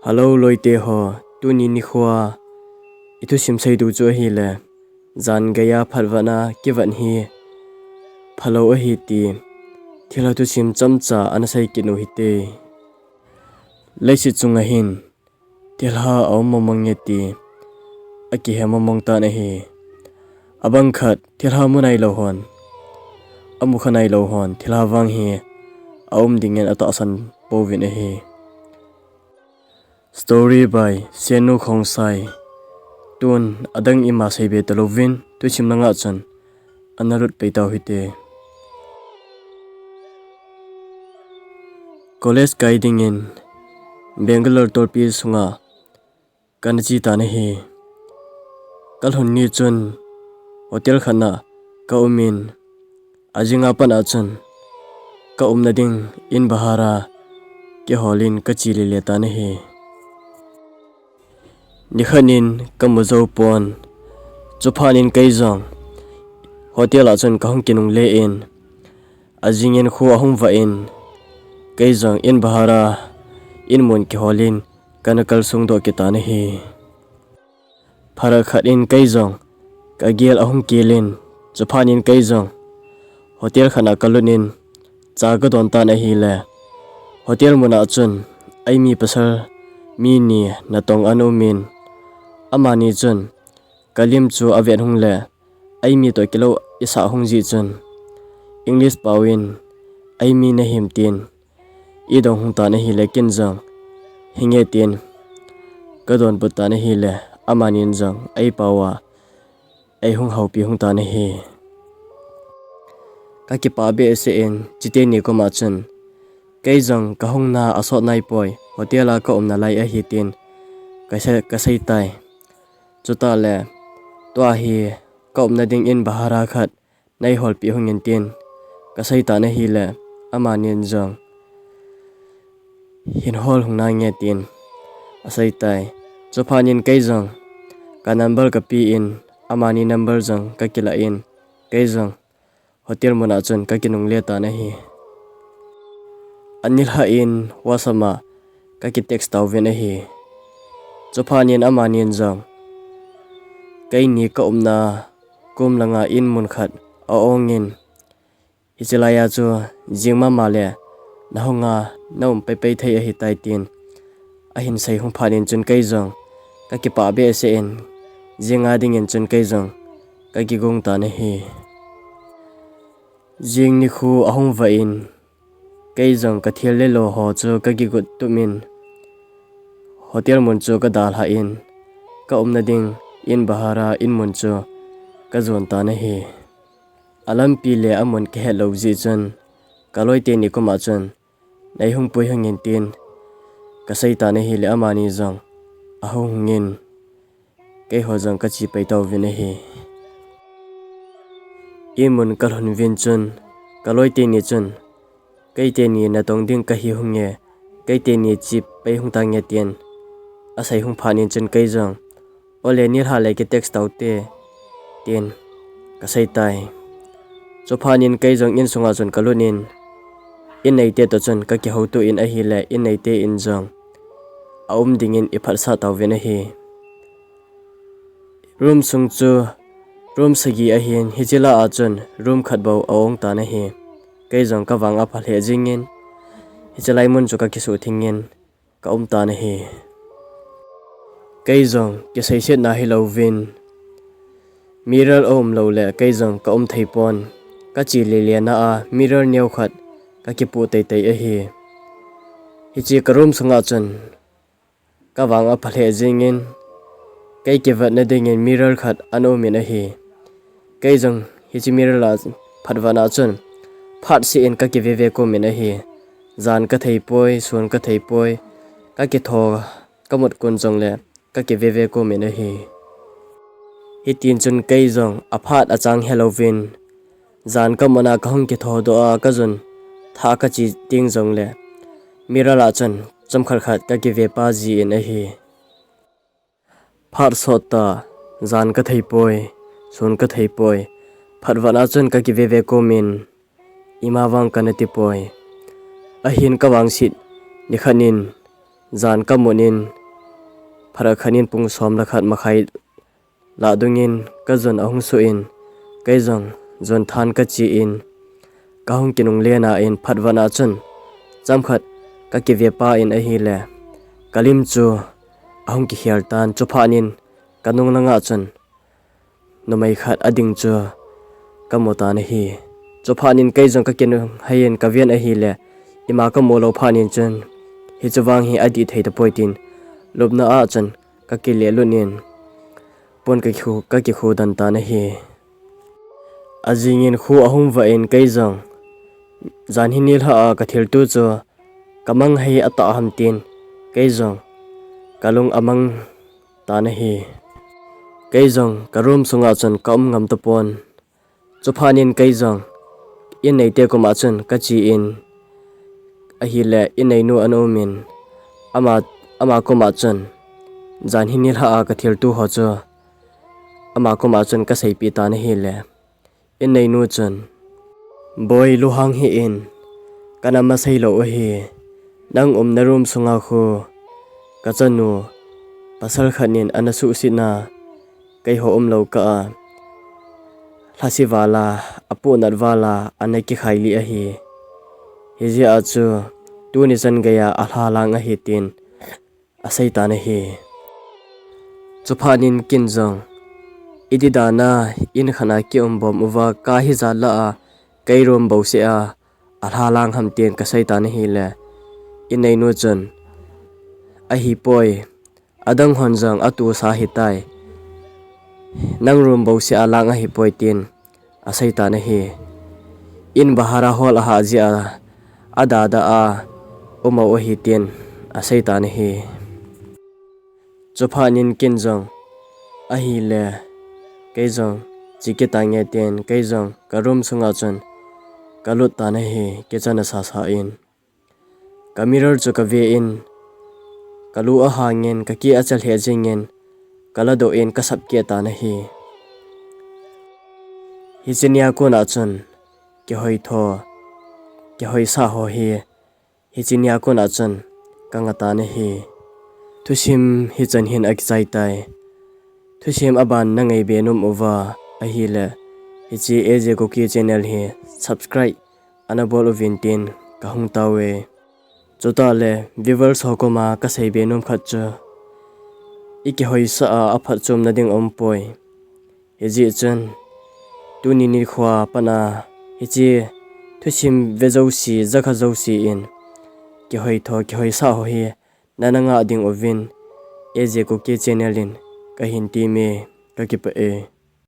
Hello loite ho tu ni ni khwa itu sim sei du cho hi le zan gaya phalwana kiwan hi phalo a hi ti thila tu sim chamcha an sai kinu hi te leisi chunga hin tilha aw momang nge ti aki he momong ta na hi abang khat tilha munai lo hon amu khanai lo hon tilha wang hi awm dingen ata san povin a hi Story by Senu Khongsai Tun adang ima saibe talovin tu chimnanga chan anarut peitaw hite College guiding in Bangalore torpi sunga kanji tane hi kalhun ni chun hotel khana ka umin ajinga pana chun ka umnading in bahara ke holin ka chili le tane hi Nikhanin kamuzo pon chupanin kaizong hotel achon kahung kinung le in ajingen khu ahung va in kaizong in bahara in mon ki holin kanakal sung do ki tane hi phara khatin kaizong kagel ahung kilin chupanin kaizong hotel khana kalunin chaga don ta na hi le hotel muna chun ai mi pasal mi ni natong anumin amani chun kalim chu aven hung le ai mi to kilo isa hung ji chun English pawin ai mi na him tin I dong hung ta na hi le kin jang hinge tin kadon but ta na hi le amanin jang ai pawa ai hung hau pi hung ta na hi ka ki pa be se en chite ni ko ma chun kai jang ka hung na asot nai poi hotela ka om na lai a hi tin ka sai tai chuta le to hi ka om na ding in bahara khat nai hol pi hung in tin ka sai ta na hi le amanin jang hin hol hung na nge tin asai tai chophanin kai jang ka number ka pi in amani number jang ka kila in kai jang hotel mona chun ka kinung le ta na hi anil ha in wasama ka ki text taw ve na hi chophanin amanin jang kai ni ka umna kum langa in mun khat a ongin hichelaya chu jingma male nahonga naum pe pe thei a hi tai tin a hin sei hung phanin chun kai jang ka ki pa be se en jinga ding in chun kai jang ka ki gong ta na hi jing ni khu ahung va in kai jang ka thil le lo ho chu ka gi gut tumin hotel mun chu ka dal ha in ka umna ding in bahara in mun chu ka zon ta na hi alam pi le amon ke hello ji chun kaloi te ni ko ma chun nei hung pui hangin tin ka sai ta na hi le amani jang ahung ngin ke ho jang ka chi pai taw vi na hi imun kalhun vin chun kaloi te ni chun kai te ni na tong ding ka hi hung nge kai te ni chi pai hung ta nge tien asai hung phanin chun kai jang ole nir ha le ke text taw te tin ka sai tai chophanin kai jang in sunga chun kalunin in nei te to chun ka ki ho tu in a hi le in nei te in jang aum ding in iphal sa taw ve na hi room sung chu room sagi a hin hijila a chun room khat bo awong ta na hi kai jang ka wanga phal he jingin hichalai mun chu ka ki su thingin ka ta na hi kai jang ki sai set na hi lo vin mirror om lo le kai jang ka thei pon ka chi le le na a mirror neu khat ka ki pu tei tei a hi hichi ka room sunga chun ka wanga phal he jingin kai ke wat na ding in mirror khat ano min a hi kai jang hichi mirror la phatwana chun phat si in ka ki ve ko min a hi zan ka thei poi sun ka thei poi ka ki tho kamut kun jong le ka ki ve ko min a hi hi tin chun kai jong aphat achang halloween zan ka mona ka hung ki tho do a ka jun tha ka chi ting jong le mirror la chun chamkhar khat ka ki ve pa ji in a hi phar sota zan ka thei poi sun ka thei poi phatwana chun ka ki ve ko min ima wang kanati poi ahin ka wang sit nikhanin zan kamunin pharakhanin pung som lakhat makhai la dungin ka zon ahung su in kai zong zon than ka chi in ka hung kinung lena in phatwana chun chamkhat ka ki ve pa in a hi le kalim chu ahung ki hial tan chu phanin kanung langa chun numai khat ading chu kamota na hi chu phanin kai zong ka kinung hayen ka vian a hi le ima ka molo phanin chun hi chuwang hi adi theita poitin lobna a chun ka ki le lunin pon ka ki khu dan ta na hi azingin khu ahum va in kai zong zan hi nil ha ka thil tu chu kamang hei ata ham tin kai zong kalung amang ta na hi kai zong karum sunga chun kam ngam to pon chu phanin kai zong in nei te ko ma chun ka chi in a hi le in nei nu anomin ama ko ma chun zan hi nil ha ka thil tu ho chu ama ko ma chun ka sei pi ta na hi le in nei nu chun boy lu hang hi in kana ma sei lo hi nang na room sunga khu ka chanu pasal khanin anasu sina kai ho lo ka hlasiwala apu narwala anaki khaili a hi hiji achu tu ni chan gaya alha lang a hi tin asai ta na hi chuphanin kinjong ididana in khana ki bom uwa ka hi zala a kairom bo se a alha lang ham ten ka sai ta na hi le in nei nu chun a hi poi adang honjang atu sa hi tai nang rum bo se alang a hi poi tin asai ta na hi in bahara hol ha ji a ada da a umo o hi tin asai ta na hi chuphanin kinjong a hi le kaizong chike tange ten kaizong karum sunga chun kalut ta na hi ke chana sa sa in kamirar chu ka ve in kalu a hangin ka ki achal he jingen kala do in ka sap ke ta na hi hi chinia ko na chun ke hoi tho ke hoi sa ho hi hi chinia ko na chun ka nga ta na hi thusim hi chan hin ak chai tai thusim aban na ngai be num over a hi le hi chi AJ Cookie channel hi subscribe anabol vintin ka hung tawe chota le viewers hokoma ka sei be num khat cha iki hoi sa a aphat chom na ding om poi hi ji chen tu ni ni khwa pana hi chi thusim vezo si zakha zo si in ki hoi tho ki hoi sa ho hi nananga ding ovin AJ Cookie channel in ka hin ti me ka ki pa e